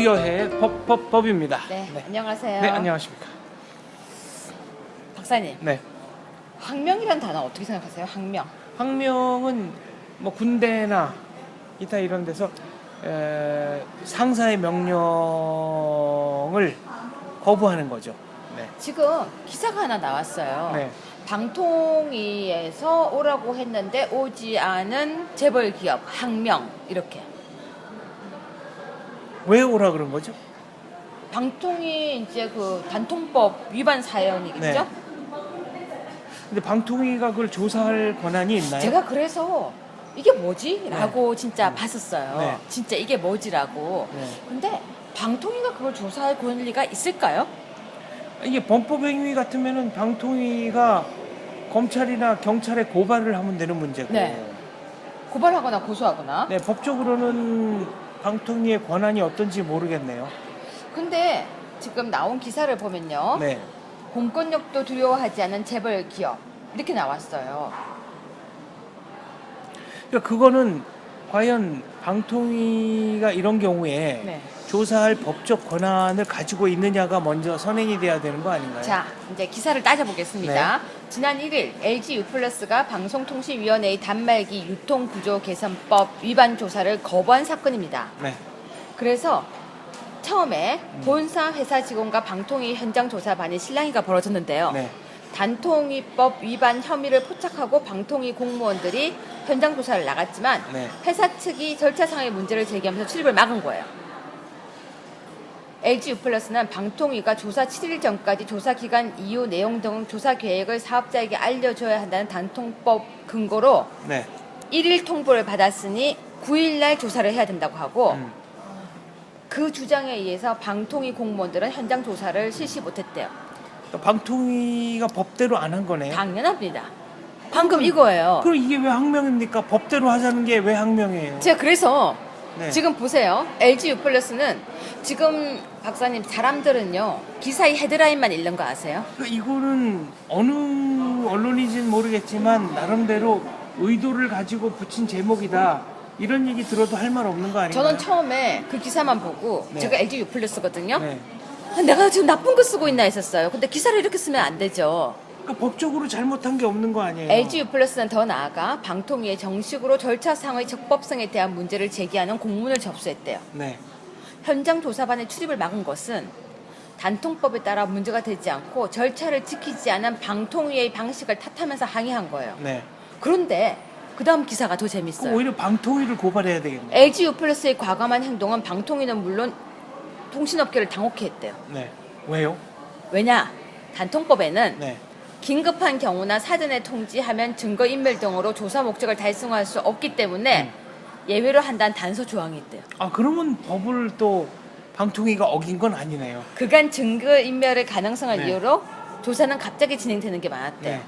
미디어의 법입니다. 네, 안녕하세요. 네, 안녕하십니까. 박사님, 네. 항명이란 단어 어떻게 생각하세요? 항명. 항명은 뭐 군대나 기타 이런 데서 상사의 명령을 거부하는 거죠. 네. 지금 기사가 하나 나왔어요. 네. 방통위에서 오라고 했는데 오지 않은 재벌 기업 항명 이렇게. 왜 오라 그런 거죠? 방통위 이제 그 단통법 위반 사연이겠죠? 네. 근데 방통위가 그걸 조사할 권한이 있나요? 제가 그래서 이게 뭐지? 라고 진짜 봤었어요. 네. 진짜 이게 뭐지라고. 네. 근데 방통위가 그걸 조사할 권리가 있을까요? 이게 범법행위 같으면은 방통위가 검찰이나 경찰에 고발을 하면 되는 문제고. 네. 고발하거나 고소하거나. 네, 법적으로는 방통위의 권한이 어떤지 모르겠네요. 근데 지금 나온 기사를 보면요. 네. 공권력도 두려워하지 않은 재벌 기업 이렇게 나왔어요. 그러니까 그거는 과연 방통위가 이런 경우에 네. 조사할 법적 권한을 가지고 있느냐가 먼저 선행이 돼야 되는 거 아닌가요? 자, 이제 기사를 따져보겠습니다. 네. 지난 1일 LG U+가 방송통신위원회의 단말기 유통구조 개선법 위반 조사를 거부한 사건입니다. 네. 그래서 처음에 본사 회사 직원과 방통위 현장 조사반의 실랑이가 벌어졌는데요. 네. 단통위법 위반 혐의를 포착하고 방통위 공무원들이 현장 조사를 나갔지만 네. 회사 측이 절차상의 문제를 제기하면서 출입을 막은 거예요. LG U+는 방통위가 조사 7일 전까지 조사 기간 이후 내용 등 조사 계획을 사업자에게 알려줘야 한다는 단통법 근거로 네. 1일 통보를 받았으니 9일날 조사를 해야 된다고 하고 그 주장에 의해서 방통위 공무원들은 현장 조사를 실시 못했대요. 그러니까 방통위가 법대로 안 한 거네요. 당연합니다. 방금 이거예요. 그럼 이게 왜 항명입니까? 법대로 하자는 게 왜 항명이에요? 제가 그래서 네. 지금 보세요. LG U+는 지금 박사님 사람들은요. 기사의 헤드라인만 읽는 거 아세요? 그러니까 이거는 어느 언론인지는 모르겠지만 나름대로 의도를 가지고 붙인 제목이다. 이런 얘기 들어도 할 말 없는 거 아닌가요? 저는 처음에 그 기사만 보고 네. 제가 LG U+거든요. 네. 내가 지금 나쁜 거 쓰고 있나 했었어요. 근데 기사를 이렇게 쓰면 안 되죠. 그러니까 법적으로 잘못한 게 없는 거 아니에요? LG U+는 더 나아가 방통위에 정식으로 절차상의 적법성에 대한 문제를 제기하는 공문을 접수했대요. 네. 현장 조사반의 출입을 막은 것은 단통법에 따라 문제가 되지 않고 절차를 지키지 않은 방통위의 방식을 탓하면서 항의한 거예요. 네. 그런데 그 다음 기사가 더 그럼 재밌어요. 오히려 방통위를 고발해야 되겠네요. LG U+의 과감한 행동은 방통위는 물론 통신업계를 당혹해 했대요. 네. 왜요? 왜냐? 단통법에는 네. 긴급한 경우나 사전에 통지하면 증거인멸 등으로 조사 목적을 달성할 수 없기 때문에 예외로 한다는 단서 조항이 있대요. 아, 그러면 법을 또 방통위가 어긴 건 아니네요. 그간 증거인멸의 가능성을 네. 이유로 조사는 갑자기 진행되는 게 많았대요. 네.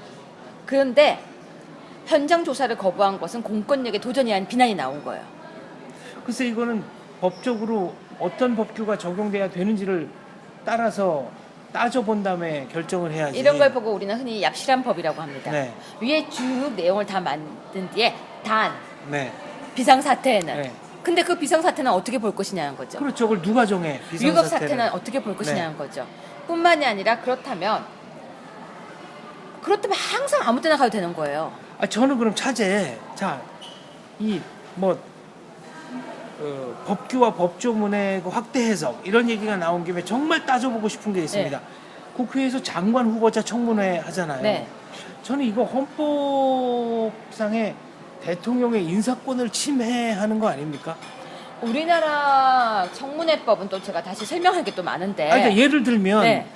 그런데 현장 조사를 거부한 것은 공권력에 도전이라는 비난이 나온 거예요. 글쎄 이거는 법적으로 어떤 법규가 적용돼야 되는지를 따라서 따져본 다음에 결정을 해야지. 이런 걸 보고 우리는 흔히 얍실한 법이라고 합니다. 네. 위에 쭉 내용을 다 만든 뒤에 단 네. 비상사태에는 네. 근데 그 비상사태는 어떻게 볼 것이냐는 거죠. 그렇죠. 그걸 누가 정해? 위급사태는 비상사태는. 어떻게 볼 것이냐는 네. 거죠. 뿐만이 아니라 그렇다면 항상 아무 때나 가도 되는 거예요. 아, 저는 그럼 차제. 자, 이 뭐 법규와 법조문의 그 확대 해석 이런 얘기가 나온 김에 정말 따져보고 싶은 게 있습니다. 네. 국회에서 장관 후보자 청문회 하잖아요. 네. 저는 이거 헌법상의 대통령의 인사권을 침해하는 거 아닙니까? 우리나라 청문회법은 또 제가 다시 설명할 게 또 많은데. 그러니까 예를 들면 네.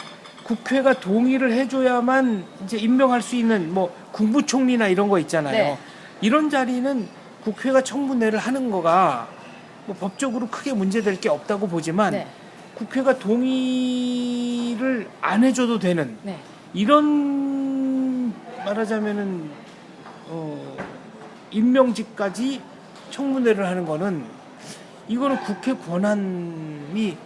국회가 동의를 해줘야만 이제 임명할 수 있는 뭐 국무총리나 이런 거 있잖아요. 네. 이런 자리는 국회가 청문회를 하는 거가 뭐 법적으로 크게 문제될 게 없다고 보지만 네. 국회가 동의를 안 해줘도 되는 네. 이런 말하자면은 임명직까지 청문회를 하는 거는 이거는 국회 권한이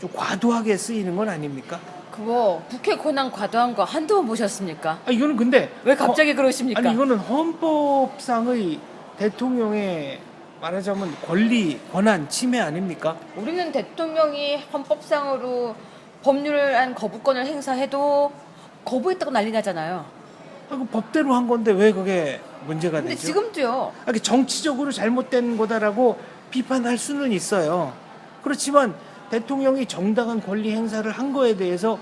좀 과도하게 쓰이는 건 아닙니까? 그거 국회 권한 과도한 거 한두 번 보셨습니까? 아, 이거는 근데 왜 갑자기 그러십니까? 아니 이거는 헌법상의 대통령의 말하자면 권리, 권한 침해 아닙니까? 우리는 대통령이 헌법상으로 법률안 거부권을 행사해도 거부했다고 난리 나잖아요. 그 법대로 한 건데 왜 그게 문제가 근데 되죠? 지금도요. 정치적으로 잘못된 거다라고 비판할 수는 있어요. 그렇지만 대통령이 정당한 권리 행사를 한 거에 대해서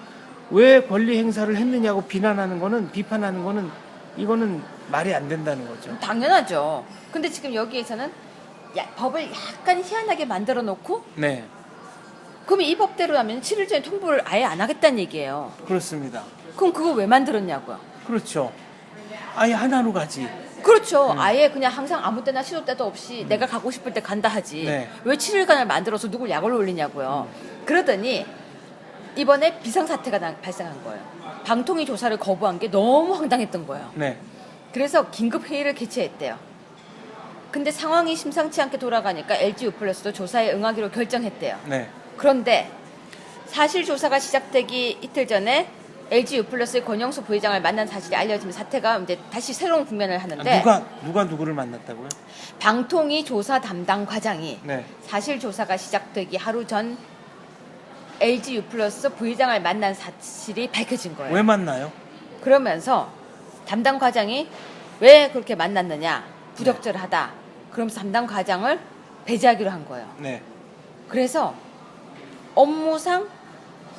왜 권리 행사를 했느냐고 비판하는 거는 이거는 말이 안 된다는 거죠. 당연하죠. 근데 지금 여기에서는 법을 약간 희한하게 만들어 놓고 네, 그럼 이 법대로 하면 7일 전에 통보를 아예 안 하겠다는 얘기예요. 그렇습니다. 그럼 그거 왜 만들었냐고요. 그렇죠. 아예 하나로 가지. 그렇죠. 아예 그냥 항상 아무 때나 시도 때도 없이 내가 가고 싶을 때 간다 하지. 네. 왜 7일간을 만들어서 누굴 약을 올리냐고요. 그러더니 이번에 비상사태가 발생한 거예요. 방통위 조사를 거부한 게 너무 황당했던 거예요. 네, 그래서 긴급회의를 개최했대요. 근데 상황이 심상치 않게 돌아가니까 LG유플러스도 조사에 응하기로 결정했대요. 네. 그런데 사실 조사가 시작되기 이틀 전에 LG유플러스의 권영수 부회장을 만난 사실이 알려지면 사태가 이제 다시 새로운 국면을 하는데 누가 누구를 만났다고요? 방통위 조사 담당 과장이 네. 사실 조사가 시작되기 하루 전 LG유플러스 부회장을 만난 사실이 밝혀진 거예요. 왜 만나요? 그러면서 담당 과장이 왜 그렇게 만났느냐 부적절하다. 그러면서 담당 과장을 배제하기로 한 거예요. 네. 그래서 업무상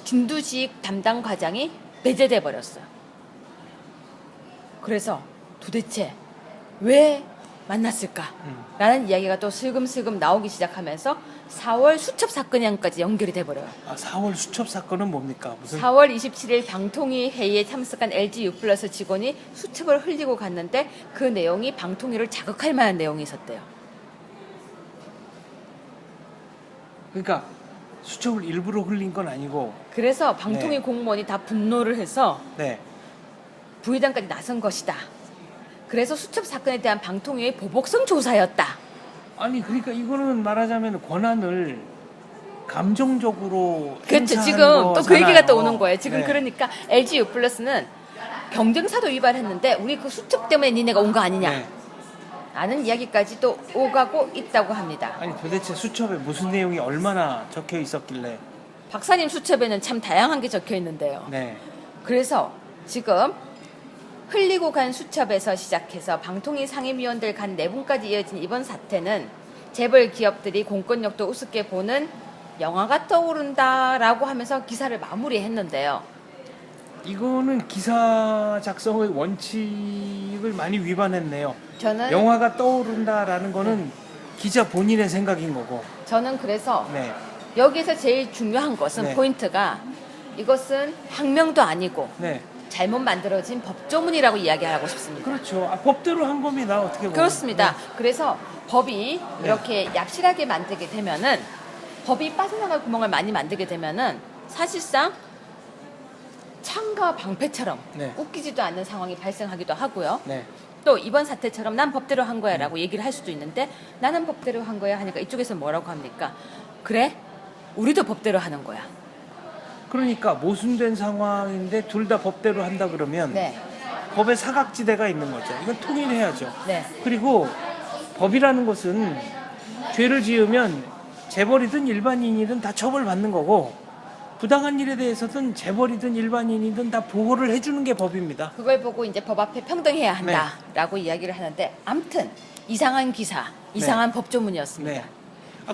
진두지휘 담당 과장이 배제돼 버렸어요. 그래서 도대체 왜 만났을까라는 이야기가 또 슬금슬금 나오기 시작하면서 4월 수첩 사건이랑까지 연결이 돼버려요. 4월 수첩 사건은 뭡니까? 무슨 4월 27일 방통위 회의에 참석한 LG유플러스 직원이 수첩을 흘리고 갔는데 그 내용이 방통위를 자극할 만한 내용이 있었대요. 그러니까 수첩을 일부러 흘린 건 아니고 그래서 방통위 네. 공무원이 다 분노를 해서 네. 부회장까지 나선 것이다. 그래서 수첩 사건에 대한 방통위의 보복성 조사였다. 아니 그러니까 이거는 말하자면 권한을 감정적으로 그렇죠. 행사하는 지금 또 그 거잖아요. 얘기가 또 오는 거예요. 지금 네. 그러니까 LG유플러스는 경쟁사도 위반했는데 우리 그 수첩 때문에 니네가 온 거 아니냐. 네. 라는 이야기까지 또 오가고 있다고 합니다. 아니 도대체 수첩에 무슨 내용이 얼마나 적혀 있었길래 박사님 수첩에는 참 다양한 게 적혀 있는데요. 네. 그래서 지금 흘리고 간 수첩에서 시작해서 방통위 상임위원들 간 내분까지 이어진 이번 사태는 재벌 기업들이 공권력도 우습게 보는 영화가 떠오른다라고 하면서 기사를 마무리했는데요. 이거는 기사 작성의 원칙을 많이 위반했네요. 저는 영화가 떠오른다라는 거는 기자 본인의 생각인 거고. 그래서 네. 여기서 제일 중요한 것은 네. 포인트가 이것은 항명도 아니고 네. 잘못 만들어진 법조문이라고 이야기하고 싶습니다. 그렇죠. 법대로 한 겁니다. 어떻게 보면. 그렇습니다. 네. 그래서 법이 네. 이렇게 얍실하게 만들게 되면은 법이 빠져나갈 구멍을 많이 만들게 되면은 사실상 창과 방패처럼 네. 웃기지도 않는 상황이 발생하기도 하고요. 네. 또 이번 사태처럼 난 법대로 한 거야 라고 얘기를 할 수도 있는데 나는 법대로 한 거야 하니까 이쪽에서 뭐라고 합니까? 그래? 우리도 법대로 하는 거야. 그러니까 모순된 상황인데 둘 다 법대로 한다 그러면 네. 법에 사각지대가 있는 거죠. 이건 통일해야죠. 네. 그리고 법이라는 것은 죄를 지으면 재벌이든 일반인이든 다 처벌받는 거고 부당한 일에 대해서든 재벌이든 일반인이든 다 보호를 해주는 게 법입니다. 그걸 보고 이제 법 앞에 평등해야 한다라고 이야기를 하는데 아무튼 이상한 기사, 이상한 법조문이었습니다. 네.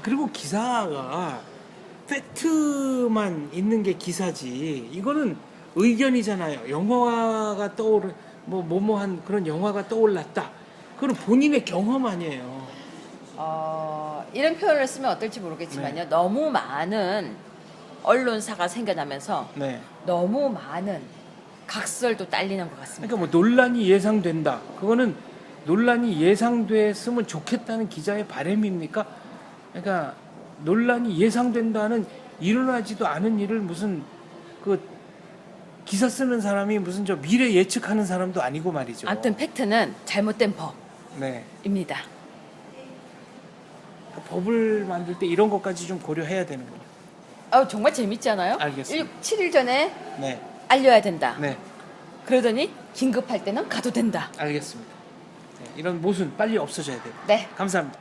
그리고 기사가 팩트만 있는 게 기사지. 이거는 의견이잖아요. 영화가 뭐뭐한 그런 영화가 떠올랐다. 그건 본인의 경험 아니에요. 이런 표현을 쓰면 어떨지 모르겠지만요. 네. 너무 많은 언론사가 생겨나면서 네. 너무 많은 각설도 딸리는 것 같습니다. 그러니까 뭐 논란이 예상된다. 그거는 논란이 예상됐으면 좋겠다는 기자의 바람입니까? 그러니까 논란이 예상된다는 일어나지도 않은 일을 무슨 그 기사 쓰는 사람이 무슨 저 미래 예측하는 사람도 아니고 말이죠. 아무튼 팩트는 잘못된 네. 법입니다. 법을 만들 때 이런 것까지 좀 고려해야 되는군요. 정말 재밌잖아요. 알겠습니다. 7일 전에 네. 알려야 된다. 네. 그러더니 긴급할 때는 가도 된다. 알겠습니다. 네, 이런 모순 빨리 없어져야 돼요. 네. 감사합니다.